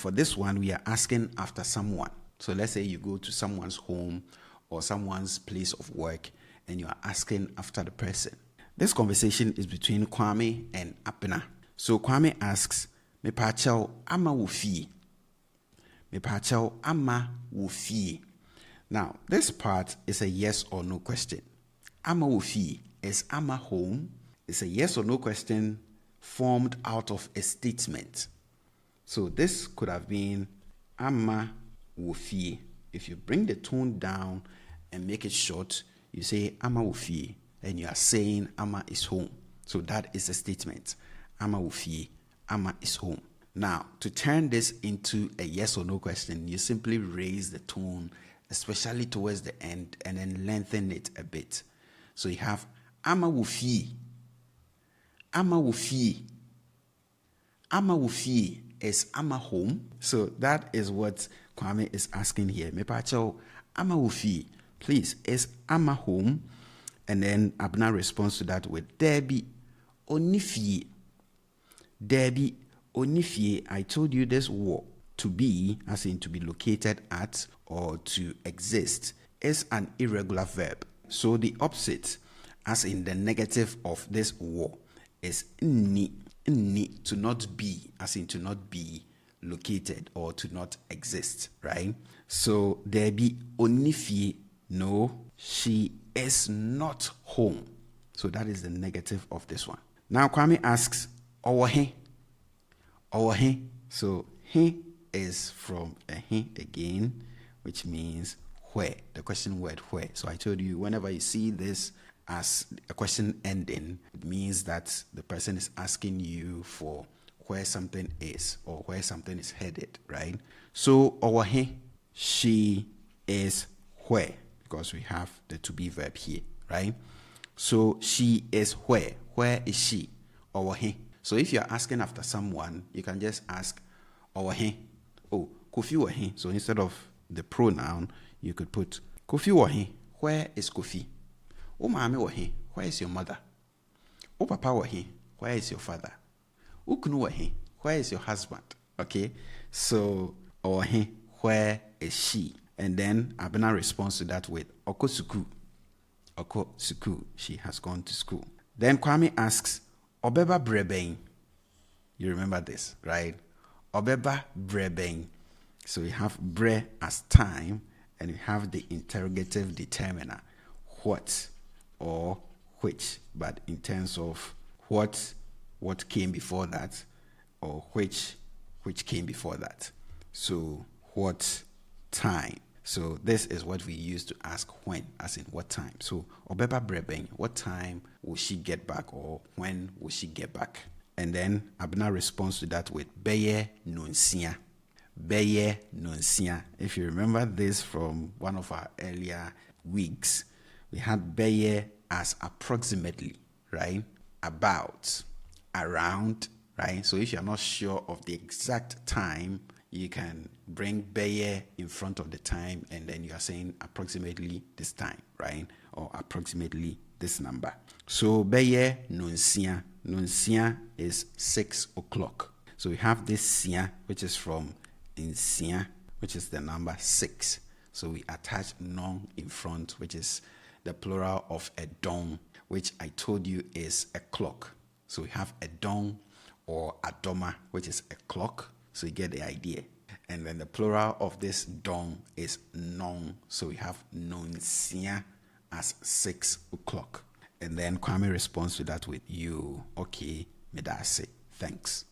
for this one, we are asking after someone. So let's say you go to someone's home or someone's place of work and you are asking after the person. This conversation is between Kwame and Apena. So Kwame asks, "Me pachao ama wufi." Me pachao ama wufi. Now, this part is a yes or no question. Ama wufi is ama home. It's a yes or no question formed out of a statement. So this could have been ama wufi. If you bring the tone down and make it short, you say ama wufi, and you are saying ama is home. So that is a statement. Ama wufi, ama is home. Now, to turn this into a yes or no question, you simply raise the tone, especially towards the end, and then lengthen it a bit. So you have ama wufi. Ama wufi. Ama wufi is ama home. So that is what Kwame is asking here. Me pacho ama wufi. Please, is ama home? And then Abna responds to that with Debbie onifie. Debbie onifie. I told you this word to be, as in to be located at or to exist, is an irregular verb. So the opposite, as in the negative of this word, is ni. Ni, to not be, as in to not be located or to not exist, right? So Debbie onifie, no, she is not home. So that is the negative of this one. Now Kwame asks, owahe. Owahe. So he is from a he again, which means where, the question word where. So I told you, whenever you see this as a question ending, it means that the person is asking you for where something is or where something is headed, right? So owahe, she is where, because we have the to be verb here, right? So she is where. Where is she? Owahe. So if you're asking after someone, you can just ask owahe. Oh, Kofi wahe. So instead of the pronoun, you could put Kofi wahe. Where is Kofi? O maame wahe. Where is your mother? O papa wahe. Where is your father? O kunu wahe. Where is your husband? Okay. So owahe. Where is she? And then Abena responds to that with Oko suku. Oko suku. She has gone to school. Then Kwame asks, Obeba breben. You remember this, right? Obeba breben. So we have bre as time, and we have the interrogative determiner, what or which. But in terms of what came before that, or which came before that. So what time? So this is what we use to ask when, as in what time. So Obeba breben, what time will she get back, or when will she get back? And then Abna responds to that with beye nonsia. Beye nonsia. If you remember this from one of our earlier weeks, we had beye as approximately, right? About, around, right? So if you're not sure of the exact time, you can bring beye in front of the time, and then you are saying approximately this time, right? Or approximately this number. So beye nonsia. Nonsia is 6 o'clock. So we have this sia, which is from insia, which is the number 6. So we attach non in front, which is the plural of a dong, which I told you is a clock. So we have a dong or a doma, which is a clock. So you get the idea. And then the plural of this dong is non. So we have nonsia as 6 o'clock. And then Kwame responds to that with you. Okay, medase. Thanks.